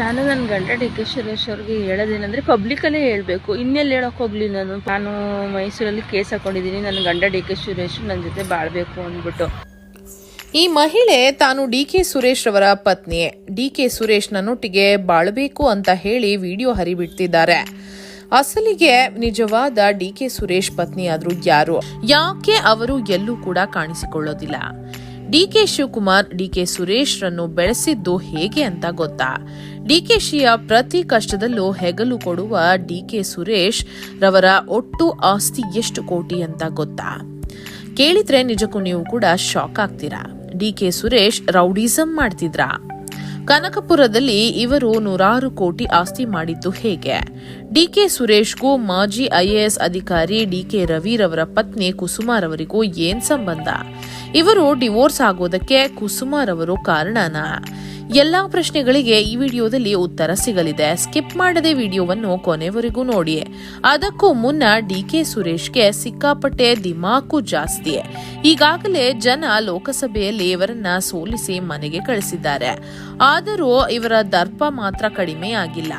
ನಾನು ನನ್ನ ಗಂಡ ಡಿ ಕೆ ಸುರೇಶ್ ಅವ್ರಿಗೆ ಹೇಳೋದೇನೆಂದರೆ ಪಬ್ಲಿಕಲ್ಲೇ ಹೇಳಬೇಕು. ಇನ್ನೆಲ್ಲಿ ಹೇಳೋಕೆ ಹೋಗಲಿ. ನಾನು ಮೈಸೂರಲ್ಲಿ ಕೇಸ್ ಹಾಕೊಂಡಿದ್ದೀನಿ. ನನ್ನ ಗಂಡ ಡಿ ಕೆ ಸುರೇಶ್ ನನ್ನ ಜೊತೆ ಬಾಳ್ಬೇಕು ಅಂದ್ಬಿಟ್ಟು. ಈ ಮಹಿಳೆ ತಾನು ಡಿ ಕೆ ಸುರೇಶ್ ರವರ ಪತ್ನಿ. ಡಿ ಕೆ ಸುರೇಶ್ ನನ್ನೊಟ್ಟಿಗೆ ಬಾಳಬೇಕು ಅಂತ ಹೇಳಿ ವಿಡಿಯೋ ಹರಿಬಿಡ್ತಿದ್ದಾರೆ. ಅಸಲಿಗೆ ನಿಜವಾದ ಡಿ ಕೆ ಸುರೇಶ್ ಪತ್ನಿ ಆದ್ರೂ ಯಾರು? ಯಾಕೆ ಅವರು ಎಲ್ಲೂ ಕೂಡ ಕಾಣಿಸಿಕೊಳ್ಳೋದಿಲ್ಲ? D K Shivakumar D K Suresh ರನ್ನು ಬೆಳೆಸಿದ್ದು ಹೇಗೆ ಅಂತ ಗೊತ್ತಾ? ಡಿಕೆಶಿಯ ಪ್ರತಿ ಕಷ್ಟದಲ್ಲೂ ಹೆಗಲು ಕೊಡುವ ಡಿ ಕೆ ಸುರೇಶ್ ರವರ ಒಟ್ಟು ಆಸ್ತಿ ಎಷ್ಟು ಕೋಟಿ ಅಂತ ಗೊತ್ತಾ? ಕೇಳಿದ್ರೆ ನಿಜಕ್ಕೂ ನೀವು ಕೂಡ ಶಾಕ್ ಆಗ್ತೀರಾ. ಡಿ ಕೆ ಸುರೇಶ್ ರೌಡಿಸಂ ಮಾಡ್ತಿದ್ರಾ? ಕನಕಪುರದಲ್ಲಿ ಇವರು 100 ಕೋಟಿ ಆಸ್ತಿ ಮಾಡಿದ್ದು ಹೇಗೆ? ಡಿ ಕೆ ಸುರೇಶ್ಗೂ ಮಾಜಿ IAS ಅಧಿಕಾರಿ ಡಿ ಕೆ ರವಿರವರ ಪತ್ನಿ ಕುಸುಮಾರವರಿಗೂ ಏನ್ ಸಂಬಂಧ? ಇವರು ಡಿವೋರ್ಸ್ ಆಗೋದಕ್ಕೆ ಕುಸುಮಾರವರು ಕಾರಣನಾ? ಎಲ್ಲಾ ಪ್ರಶ್ನೆಗಳಿಗೆ ಈ ವಿಡಿಯೋದಲ್ಲಿ ಉತ್ತರ ಸಿಗಲಿದೆ. ಸ್ಕಿಪ್ ಮಾಡದೆ ವಿಡಿಯೋವನ್ನು ಕೊನೆವರೆಗೂ ನೋಡಿ. ಅದಕ್ಕೂ ಮುನ್ನ ಡಿ ಕೆ ಸುರೇಶ್ಗೆ ಸಿಕ್ಕಾಪಟ್ಟೆ ದಿಮಾಕು ಜಾಸ್ತಿ. ಈಗಾಗಲೇ ಜನ ಲೋಕಸಭೆಯಲ್ಲಿ ಇವರನ್ನ ಸೋಲಿಸಿ ಮನೆಗೆ ಕಳಿಸಿದ್ದಾರೆ. ಆದರೂ ಇವರ ದರ್ಪ ಮಾತ್ರ ಕಡಿಮೆ ಆಗಿಲ್ಲ.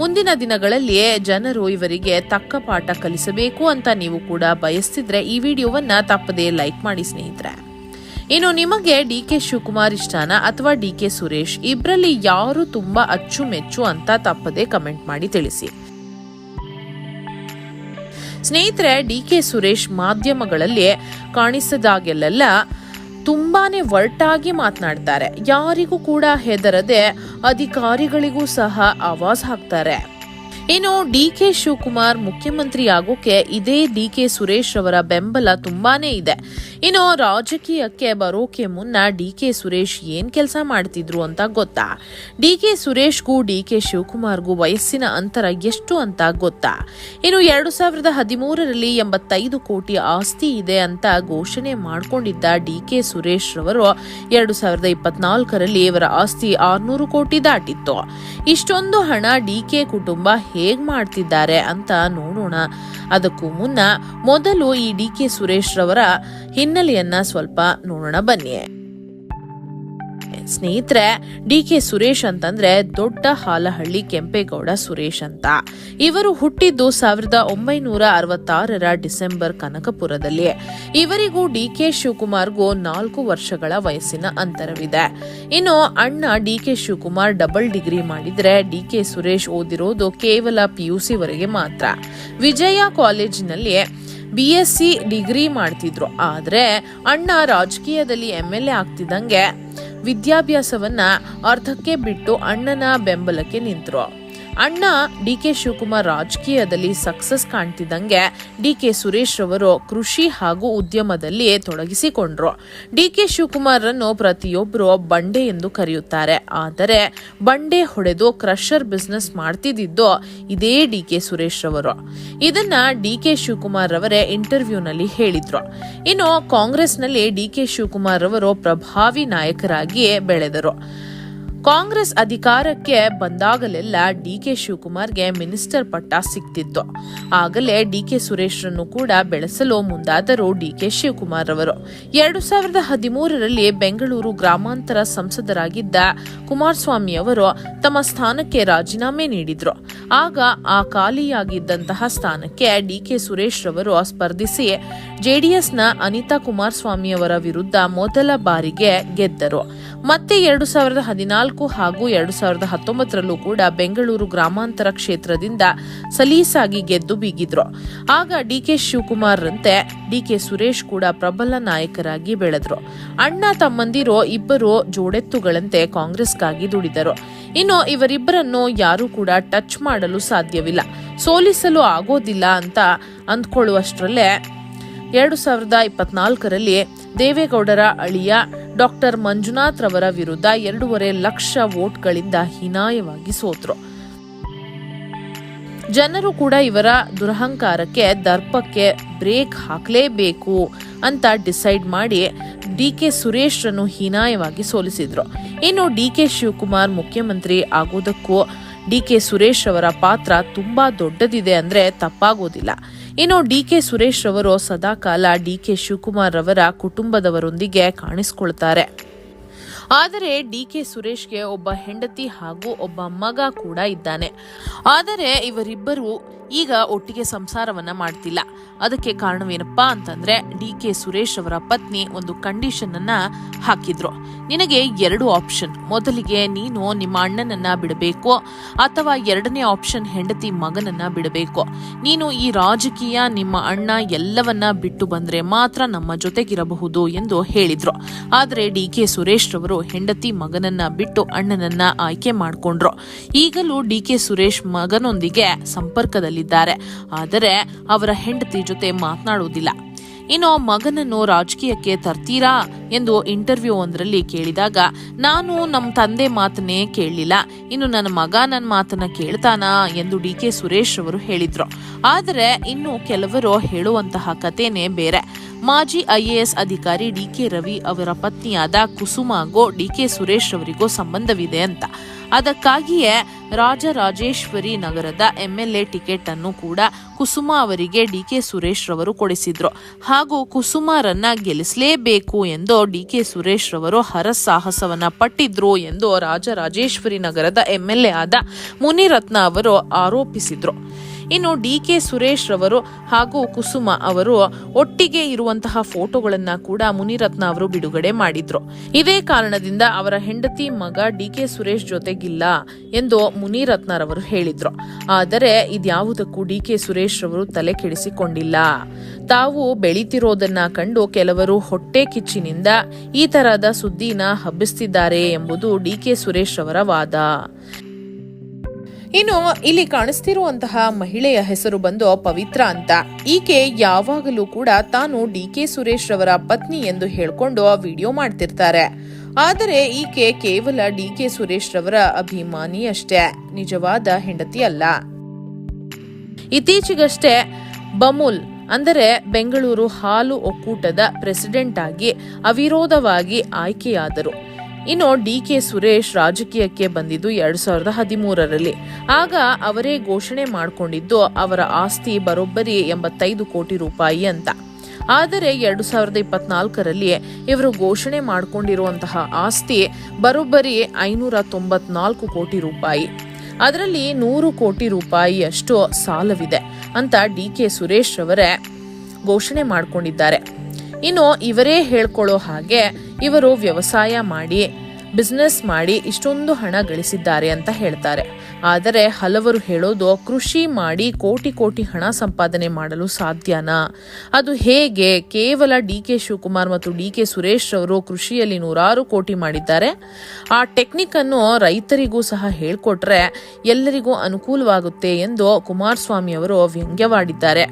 ಮುಂದಿನ ದಿನಗಳಲ್ಲಿ ಜನರು ಇವರಿಗೆ ತಕ್ಕ ಪಾಠ ಕಲಿಸಬೇಕು ಅಂತ ನೀವು ಕೂಡ ಬಯಸ್ತಿದ್ರೆ ಈ ವಿಡಿಯೋವನ್ನ ತಪ್ಪದೇ ಲೈಕ್ ಮಾಡಿ ಸ್ನೇಹಿತರೆ. ಇನ್ನು ನಿಮಗೆ ಡಿ ಕೆ ಶಿವಕುಮಾರ್ ಇಷ್ಟನಾ ಅಥವಾ ಡಿ ಕೆ ಸುರೇಶ್? ಇಬ್ರಲ್ಲಿ ಯಾರು ತುಂಬಾ ಅಚ್ಚುಮೆಚ್ಚು ಅಂತ ತಪ್ಪದೇ ಕಮೆಂಟ್ ಮಾಡಿ ತಿಳಿಸಿ. ಸ್ನೇಹಿತರೆ, ಡಿ ಕೆ ಸುರೇಶ್ ಮಾಧ್ಯಮಗಳಲ್ಲಿ ಕಾಣಿಸಿದಾಗೆಲ್ಲ ತುಂಬಾನೇ ಒರಟಾಗಿ ಮಾತನಾಡ್ತಾರೆ. ಯಾರಿಗೂ ಕೂಡ ಹೆದರದೆ ಅಧಿಕಾರಿಗಳಿಗೂ ಸಹ ಆವಾಜ್ ಹಾಕ್ತಾರೆ. ಇನ್ನು ಡಿ ಕೆ ಶಿವಕುಮಾರ್ ಮುಖ್ಯಮಂತ್ರಿ ಆಗೋಕೆ ಇದೇ ಡಿ ಕೆ ಸುರೇಶ್ ಅವರ ಬೆಂಬಲ ತುಂಬಾನೇ ಇದೆ. ಇನ್ನು ರಾಜಕೀಯಕ್ಕೆ ಬರೋಕೆ ಮುನ್ನ ಡಿ ಕೆ ಸುರೇಶ್ ಏನ್ ಕೆಲಸ ಮಾಡ್ತಿದ್ರು ಅಂತ ಗೊತ್ತಾ? ಡಿ ಕೆ ಸುರೇಶ್ಗೂ ಡಿ ಕೆ ಶಿವಕುಮಾರ್ಗೂ ವಯಸ್ಸಿನ ಅಂತರ ಎಷ್ಟು ಅಂತ ಗೊತ್ತಾ? ಇನ್ನು 2013ರಲ್ಲಿ 85 ಕೋಟಿ ಆಸ್ತಿ ಇದೆ ಅಂತ ಘೋಷಣೆ ಮಾಡ್ಕೊಂಡಿದ್ದ ಡಿ ಕೆ ಸುರೇಶ್ ರವರು 2024ರಲ್ಲಿ ಇವರ ಆಸ್ತಿ 600 ಕೋಟಿ ದಾಟಿತ್ತು. ಇಷ್ಟೊಂದು ಹಣ ಡಿ ಕೆ ಕುಟುಂಬ ಹೇಗ್ ಮಾಡ್ತಿದ್ದಾರೆ ಅಂತ ನೋಡೋಣ. ಅದಕ್ಕೂ ಮೊದಲು ಈ ಡಿ ಕೆ ಸುರೇಶ್ ರವರ ಹಿನ್ನೆಲೆಯನ್ನ ಸ್ವಲ್ಪ ನೋಡೋಣ ಬನ್ನಿ. ಸ್ನೇಹಿತರೆ, ಡಿ ಕೆ ಸುರೇಶ್ ಅಂತಂದ್ರೆ ದೊಡ್ಡ ಹಾಲಹಳ್ಳಿ ಕೆಂಪೇಗೌಡ ಸುರೇಶ್ ಅಂತ. ಇವರು ಹುಟ್ಟಿದ್ದು 1966ರ ಡಿಸೆಂಬರ್ ಕನಕಪುರದಲ್ಲಿ. ಇವರಿಗೂ ಡಿ ಕೆ ಶಿವಕುಮಾರ್ಗೂ 4 ವರ್ಷಗಳ ವಯಸ್ಸಿನ ಅಂತರವಿದೆ. ಇನ್ನು ಅಣ್ಣ D K Shivakumar double degree ಮಾಡಿದ್ರೆ ಡಿ ಕೆ ಸುರೇಶ್ ಓದಿರೋದು ಕೇವಲ PUC ವರೆಗೆ ಮಾತ್ರ. ವಿಜಯ ಕಾಲೇಜಿನಲ್ಲಿ BSc ಡಿಗ್ರಿ ಮಾಡ್ತಿದ್ರು. ಆದ್ರೆ ಅಣ್ಣ ರಾಜಕೀಯದಲ್ಲಿ MLA ಆಗ್ತಿದ್ದಂಗೆ ವಿದ್ಯಾಭ್ಯಾಸವನ್ನ ಅರ್ಧಕ್ಕೆ ಬಿಟ್ಟು ಅಣ್ಣನ ಬೆಂಬಲಕ್ಕೆ ನಿಂತರು. ಅಣ್ಣ ಡಿ ಕೆ ಶಿವಕುಮಾರ್ ರಾಜಕೀಯದಲ್ಲಿ ಸಕ್ಸಸ್ ಕಾಣ್ತಿದ್ದಂಗೆ ಡಿ ಕೆ ಸುರೇಶ್ ರವರು ಕೃಷಿ ಹಾಗೂ ಉದ್ಯಮದಲ್ಲಿ ತೊಡಗಿಸಿಕೊಂಡ್ರು. ಡಿ ಕೆ ಶಿವಕುಮಾರ್ ರನ್ನು ಪ್ರತಿಯೊಬ್ಬರು ಬಂಡೆ ಎಂದು ಕರೆಯುತ್ತಾರೆ. ಆದರೆ ಬಂಡೆ ಹೊಡೆದು ಕ್ರಷರ್ ಬಿಸ್ನೆಸ್ ಮಾಡ್ತಿದ್ದು ಇದೇ ಡಿ ಕೆ ಸುರೇಶ್ ರವರು. ಇದನ್ನ ಡಿ ಕೆ ಶಿವಕುಮಾರ್ ರವರೇ ಇಂಟರ್ವ್ಯೂನಲ್ಲಿ ಹೇಳಿದ್ರು. ಇನ್ನು ಕಾಂಗ್ರೆಸ್ನಲ್ಲಿ ಡಿ ಕೆ ಶಿವಕುಮಾರ್ ರವರು ಪ್ರಭಾವಿ ನಾಯಕರಾಗಿ ಬೆಳೆದರು. ಕಾಂಗ್ರೆಸ್ ಅಧಿಕಾರಕ್ಕೆ ಬಂದಾಗಲೆಲ್ಲ ಡಿ ಕೆ ಶಿವಕುಮಾರ್ಗೆ ಮಿನಿಸ್ಟರ್ ಪಟ್ಟ ಸಿಕ್ತಿತ್ತು. ಆಗಲೇ ಡಿ ಕೆ ಸುರೇಶ್ ರನ್ನು ಕೂಡ ಬೆಳೆಸಲು ಮುಂದಾದರು ಡಿ ಕೆ ಶಿವಕುಮಾರ್ ಅವರು. 2013ರಲ್ಲಿ ಬೆಂಗಳೂರು ಗ್ರಾಮಾಂತರ ಸಂಸದರಾಗಿದ್ದ ಕುಮಾರಸ್ವಾಮಿ ಅವರು ತಮ್ಮ ಸ್ಥಾನಕ್ಕೆ ರಾಜೀನಾಮೆ ನೀಡಿದ್ರು. ಆಗ ಆ ಖಾಲಿಯಾಗಿದ್ದಂತಹ ಸ್ಥಾನಕ್ಕೆ ಡಿ ಕೆ ಸುರೇಶ್ ರವರು ಸ್ಪರ್ಧಿಸಿ JDSನ ಅನಿತಾ ಕುಮಾರಸ್ವಾಮಿ ಅವರ ವಿರುದ್ಧ ಮೊದಲ ಬಾರಿಗೆ ಗೆದ್ದರು. ಮತ್ತೆ 2014 ಹಾಗೂ 2019ರಲ್ಲೂ ಕೂಡ ಬೆಂಗಳೂರು ಗ್ರಾಮಾಂತರ ಕ್ಷೇತ್ರದಿಂದ ಸಲೀಸಾಗಿ ಗೆದ್ದು ಬೀಗಿದ್ರು. ಆಗ ಡಿ ಕೆ ಶಿವಕುಮಾರ್ ರಂತೆ ಡಿ ಕೆ ಸುರೇಶ್ ಕೂಡ ಪ್ರಬಲ ನಾಯಕರಾಗಿ ಬೆಳೆದ್ರು. ಅಣ್ಣ ತಮ್ಮಂದಿರೋ ಇಬ್ಬರು ಜೋಡೆತ್ತುಗಳಂತೆ ಕಾಂಗ್ರೆಸ್ಗಾಗಿ ದುಡಿದರು. ಇನ್ನು ಇವರಿಬ್ಬರನ್ನು ಯಾರು ಕೂಡ ಟಚ್ ಮಾಡಲು ಸಾಧ್ಯವಿಲ್ಲ, ಸೋಲಿಸಲು ಆಗೋದಿಲ್ಲ ಅಂತ ಅಂದ್ಕೊಳ್ಳುವಷ್ಟರಲ್ಲೇ 2024ರಲ್ಲಿ ದೇವೇಗೌಡರ ಅಳಿಯ ಡಾಕ್ಟರ್ ಮಂಜುನಾಥ್ ರವರ ವಿರುದ್ಧ 2.5 ಲಕ್ಷ ವೋಟ್ಗಳಿಂದ ಹೀನಾಯವಾಗಿ ಸೋತರು. ಜನರು ಕೂಡ ಇವರ ದುರಹಂಕಾರಕ್ಕೆ ದರ್ಪಕ್ಕೆ ಬ್ರೇಕ್ ಹಾಕಲೇಬೇಕು ಅಂತ ಡಿಸೈಡ್ ಮಾಡಿ ಡಿ ಕೆ ಸುರೇಶ್ ರನ್ನು ಹೀನಾಯವಾಗಿ ಸೋಲಿಸಿದ್ರು. ಇನ್ನು ಡಿ ಕೆ ಶಿವಕುಮಾರ್ ಮುಖ್ಯಮಂತ್ರಿ ಆಗೋದಕ್ಕೂ ಡಿ ಕೆ ಸುರೇಶ್ ಅವರ ಪಾತ್ರ ತುಂಬಾ ದೊಡ್ಡದಿದೆ ಅಂದ್ರೆ ತಪ್ಪಾಗೋದಿಲ್ಲ. ಇನ್ನು ಡಿ ಕೆ ಸುರೇಶ್ ರವರು ಸದಾಕಾಲ ಡಿ ಕೆ ಶಿವಕುಮಾರ್ ರವರ ಕುಟುಂಬದವರೊಂದಿಗೆ ಕಾಣಿಸಿಕೊಳ್ತಾರೆ. ಆದರೆ ಡಿಕೆ ಸುರೇಶ್ಗೆ ಒಬ್ಬ ಹೆಂಡತಿ ಹಾಗೂ ಒಬ್ಬ ಮಗ ಕೂಡ ಇದ್ದಾನೆ. ಆದರೆ ಇವರಿಬ್ಬರು ಈಗ ಒಟ್ಟಿಗೆ ಸಂಸಾರವನ್ನ ಮಾಡ್ತಿಲ್ಲ. ಅದಕ್ಕೆ ಕಾರಣವೇನಪ್ಪಾ ಅಂತಂದ್ರೆ ಡಿಕೆ ಸುರೇಶ್ ಅವರ ಪತ್ನಿ ಒಂದು ಕಂಡೀಷನ್ ಅನ್ನ ಹಾಕಿದ್ರು. ನಿನಗೆ 2 ಆಪ್ಷನ್, ಮೊದಲಿಗೆ ನೀನು ನಿಮ್ಮ ಅಣ್ಣನನ್ನ ಬಿಡಬೇಕು ಅಥವಾ 2ನೇ ಆಪ್ಷನ್ ಹೆಂಡತಿ ಮಗನನ್ನ ಬಿಡಬೇಕು. ನೀನು ಈ ರಾಜಕೀಯ ನಿಮ್ಮ ಅಣ್ಣ ಎಲ್ಲವನ್ನ ಬಿಟ್ಟು ಬಂದ್ರೆ ಮಾತ್ರ ನಮ್ಮ ಜೊತೆಗಿರಬಹುದು ಎಂದು ಹೇಳಿದ್ರು. ಆದ್ರೆ ಡಿಕೆ ಸುರೇಶ್ ರವರು ಹೆಂಡತಿ ಮಗನನ್ನ ಬಿಟ್ಟು ಅಣ್ಣನನ್ನ ಆಯ್ಕೆ ಮಾಡಿಕೊಂಡ್ರು. ಈಗಲೂ ಡಿಕೆ ಸುರೇಶ್ ಮಗನೊಂದಿಗೆ ಸಂಪರ್ಕದಲ್ಲಿದ್ದಾರೆ, ಆದರೆ ಅವರ ಹೆಂಡತಿ ಜೊತೆ ಮಾತನಾಡುವುದಿಲ್ಲ. ಇನ್ನು ಮಗನನ್ನು ರಾಜಕೀಯಕ್ಕೆ ತರ್ತೀರಾ ಎಂದು ಇಂಟರ್ವ್ಯೂ ಒಂದರಲ್ಲಿ ಕೇಳಿದಾಗ, ನಾನು ನಮ್ಮ ತಂದೆ ಮಾತನ್ನೇ ಕೇಳಲಿಲ್ಲ, ಇನ್ನು ನನ್ನ ಮಗ ನನ್ನ ಮಾತನ್ನ ಕೇಳ್ತಾನಾ ಎಂದು ಡಿಕೆ ಸುರೇಶ್ ಅವರು ಹೇಳಿದ್ರು. ಆದರೆ ಇನ್ನು ಕೆಲವರು ಹೇಳುವಂತಹ ಕಥೆನೇ ಬೇರೆ. ಮಾಜಿ IAS ಅಧಿಕಾರಿ ಡಿಕೆ ರವಿ ಅವರ ಪತ್ನಿಯಾದ ಕುಸುಮಾಗೋ ಡಿಕೆ ಸುರೇಶ್ ಅವರಿಗೂ ಸಂಬಂಧವಿದೆ ಅಂತ. ಅದಕ್ಕಾಗಿಯೇ ರಾಜರಾಜೇಶ್ವರಿ ನಗರದ MLA ಟಿಕೆಟ್ ಅನ್ನು ಕೂಡ ಕುಸುಮಾ ಅವರಿಗೆ ಡಿಕೆ ಸುರೇಶ್ ರವರು ಕೊಡಿಸಿದ್ರು. ಹಾಗೂ ಕುಸುಮಾರನ್ನ ಗೆಲ್ಲಿಸಲೇಬೇಕು ಎಂದು ಡಿಕೆ ಸುರೇಶ್ ರವರು ಹರಸಾಹಸವನ್ನ ಪಟ್ಟಿದ್ರು ಎಂದು ರಾಜರಾಜೇಶ್ವರಿ ನಗರದ MLA ಆದ ಮುನಿರತ್ನ ಅವರು ಆರೋಪಿಸಿದ್ರು. ಇನ್ನು ಡಿಕೆ ಸುರೇಶ್ ರವರು ಹಾಗೂ ಕುಸುಮಾ ಅವರು ಒಟ್ಟಿಗೆ ಇರುವಂತಹ ಫೋಟೋಗಳನ್ನ ಕೂಡ ಮುನಿರತ್ನ ಅವರು ಬಿಡುಗಡೆ ಮಾಡಿದ್ರು. ಇದೇ ಕಾರಣದಿಂದ ಅವರ ಹೆಂಡತಿ ಮಗ ಡಿಕೆ ಸುರೇಶ್ ಜೊತೆಗಿಲ್ಲ ಎಂದು ಮುನಿರತ್ನರವರು ಹೇಳಿದ್ರು. ಆದರೆ ಇದ್ಯಾವುದಕ್ಕೂ ಡಿಕೆ ಸುರೇಶ್ ರವರು ತಲೆ ಕೆಡಿಸಿಕೊಂಡಿಲ್ಲ. ತಾವು ಬೆಳೀತಿರೋದನ್ನ ಕಂಡು ಕೆಲವರು ಹೊಟ್ಟೆ ಕಿಚ್ಚಿನಿಂದ ಈ ತರಹದ ಸುದ್ದಿನ ಹಬ್ಬಿಸ್ತಿದ್ದಾರೆ ಎಂಬುದು ಡಿಕೆ ಸುರೇಶ್ ಅವರ ವಾದ. ಇನ್ನು ಇಲ್ಲಿ ಕಾಣಿಸ್ತಿರುವಂತಹ ಮಹಿಳೆಯ ಹೆಸರು ಬಂದು ಪವಿತ್ರ ಅಂತ. ಈಕೆ ಯಾವಾಗಲೂ ಕೂಡ ತಾನು ಡಿಕೆ ಸುರೇಶ್ ರವರ ಪತ್ನಿ ಎಂದು ಹೇಳ್ಕೊಂಡು ವಿಡಿಯೋ ಮಾಡ್ತಿರ್ತಾರೆ. ಆದರೆ ಈಕೆ ಕೇವಲ ಡಿಕೆ ಸುರೇಶ್ ರವರ ಅಭಿಮಾನಿ ಅಷ್ಟೇ, ನಿಜವಾದ ಹೆಂಡತಿ ಅಲ್ಲ. ಇತ್ತೀಚೆಗಷ್ಟೇ ಬಮೂಲ್ ಅಂದರೆ ಬೆಂಗಳೂರು ಹಾಲು ಒಕ್ಕೂಟದ ಪ್ರೆಸಿಡೆಂಟ್ ಆಗಿ ಅವಿರೋಧವಾಗಿ ಆಯ್ಕೆಯಾದರು. ಇನ್ನು ಡಿಕೆ ಸುರೇಶ್ ರಾಜಕೀಯಕ್ಕೆ ಬಂದಿದ್ದು 2013ರಲ್ಲಿ. ಆಗ ಅವರೇ ಘೋಷಣೆ ಮಾಡಿಕೊಂಡಿದ್ದು ಅವರ ಆಸ್ತಿ ಬರೋಬ್ಬರಿ 85 ಕೋಟಿ ರೂಪಾಯಿ ಅಂತ. ಆದರೆ 2024ರಲ್ಲಿ ಇವರು ಘೋಷಣೆ ಮಾಡಿಕೊಂಡಿರುವಂತಹ ಆಸ್ತಿ ಬರೋಬ್ಬರಿ 594 ಕೋಟಿ ರೂಪಾಯಿ. ಅದರಲ್ಲಿ 100 ಕೋಟಿ ರೂಪಾಯಿಯಷ್ಟು ಸಾಲವಿದೆ ಅಂತ ಡಿಕೆ ಸುರೇಶ್ ಅವರೇ ಘೋಷಣೆ ಮಾಡಿಕೊಂಡಿದ್ದಾರೆ. ಇನ್ನು ಇವರೇ ಹೇಳ್ಕೊಳ್ಳೋ ಹಾಗೆ ಇವರು ವ್ಯವಸಾಯ ಮಾಡಿ ಬಿಸ್ನೆಸ್ ಮಾಡಿ ಇಷ್ಟೊಂದು ಹಣ ಗಳಿಸಿದ್ದಾರೆ ಅಂತ ಹೇಳ್ತಾರೆ. ಆದರೆ ಹಲವರು ಹೇಳೋದು ಕೃಷಿ ಮಾಡಿ ಕೋಟಿ ಕೋಟಿ ಹಣ ಸಂಪಾದನೆ ಮಾಡಲು ಸಾಧ್ಯನಾ? ಅದು ಹೇಗೆ? ಕೇವಲ ಡಿಕೆ ಶಿವಕುಮಾರ್ ಮತ್ತು ಡಿಕೆ ಸುರೇಶ್ ಅವರು ಕೃಷಿಯಲ್ಲಿ 100 ಕೋಟಿ ಮಾಡಿದ್ದಾರೆ. ಆ ಟೆಕ್ನಿಕ್ ಅನ್ನು ರೈತರಿಗೂ ಸಹ ಹೇಳ್ಕೊಟ್ರೆ ಎಲ್ಲರಿಗೂ ಅನುಕೂಲವಾಗುತ್ತೆ ಎಂದು ಕುಮಾರಸ್ವಾಮಿ ಅವರು ವ್ಯಂಗ್ಯವಾಡಿದ್ದಾರೆ.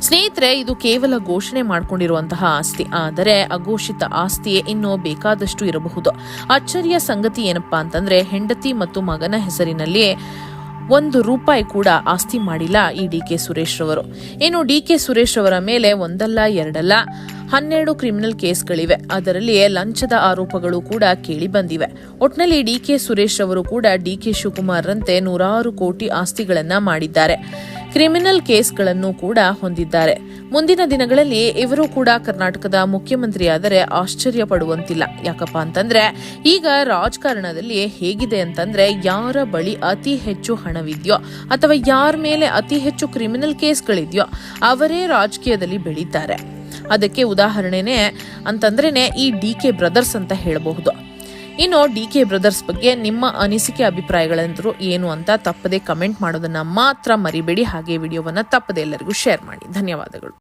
ಸ್ನೇಹಿತರೆ, ಇದು ಕೇವಲ ಘೋಷಣೆ ಮಾಡಿಕೊಂಡಿರುವಂತಹ ಆಸ್ತಿ. ಆದರೆ ಅಘೋಷಿತ ಆಸ್ತಿ ಇನ್ನೂ ಬೇಕಾದಷ್ಟು ಇರಬಹುದು. ಅಚ್ಚರಿಯ ಸಂಗತಿ ಏನಪ್ಪಾ ಅಂತಂದ್ರೆ ಹೆಂಡತಿ ಮತ್ತು ಮಗನ ಹೆಸರಿನಲ್ಲಿ 1 ರೂಪಾಯಿ ಕೂಡ ಆಸ್ತಿ ಮಾಡಿಲ್ಲ ಈ ಡಿಕೆ ಸುರೇಶ್ ರವರು. ಇನ್ನು ಡಿಕೆ ಸುರೇಶ್ ಅವರ ಮೇಲೆ ಒಂದಲ್ಲ ಎರಡಲ್ಲ 12 ಕ್ರಿಮಿನಲ್ ಕೇಸ್ಗಳಿವೆ. ಅದರಲ್ಲಿ ಲಂಚದ ಆರೋಪಗಳು ಕೂಡ ಕೇಳಿ ಬಂದಿವೆ. ಒಟ್ನಲ್ಲಿ ಡಿಕೆ ಸುರೇಶ್ ಅವರು ಕೂಡ ಡಿಕೆ ಶಿವಕುಮಾರ್ ರಂತೆ 100 ಕೋಟಿ ಆಸ್ತಿಗಳನ್ನ ಮಾಡಿದ್ದಾರೆ. ಕ್ರಿಮಿನಲ್ ಕೇಸ್ಗಳನ್ನು ಕೂಡ ಹೊಂದಿದ್ದಾರೆ. ಮುಂದಿನ ದಿನಗಳಲ್ಲಿ ಇವರು ಕೂಡ ಕರ್ನಾಟಕದ ಮುಖ್ಯಮಂತ್ರಿಯಾದರೆ ಆಶ್ಚರ್ಯ ಪಡುವಂತಿಲ್ಲ. ಯಾಕಪ್ಪ ಅಂತಂದ್ರೆ ಈಗ ರಾಜಕಾರಣದಲ್ಲಿ ಹೇಗಿದೆ ಅಂತಂದ್ರೆ ಯಾರ ಬಳಿ ಅತಿ ಹೆಚ್ಚು ಹಣವಿದೆಯೋ ಅಥವಾ ಯಾರ ಮೇಲೆ ಅತಿ ಹೆಚ್ಚು ಕ್ರಿಮಿನಲ್ ಕೇಸ್ಗಳಿದೆಯೋ ಅವರೇ ರಾಜಕೀಯದಲ್ಲಿ ಬೆಳೀತಾರೆ. ಅದಕ್ಕೆ ಉದಾಹರಣೆನೇ ಅಂತಂದ್ರೇನೆ ಈ ಡಿಕೆ ಬ್ರದರ್ಸ್ ಅಂತ ಹೇಳಬಹುದು. ಇನ್ನು ಡಿಕೆ ಬ್ರದರ್ಸ್ ಬಗ್ಗೆ ನಿಮ್ಮ ಅನಿಸಿಕೆ ಅಭಿಪ್ರಾಯಗಳಂತರೂ ಏನು ಅಂತ ತಪ್ಪದೆ ಕಮೆಂಟ್ ಮಾಡೋದನ್ನ ಮಾತ್ರ ಮರಿಬೇಡಿ. ಹಾಗೆ ವಿಡಿಯೋವನ್ನ ತಪ್ಪದೆ ಎಲ್ಲರಿಗೂ ಶೇರ್ ಮಾಡಿ. ಧನ್ಯವಾದಗಳು.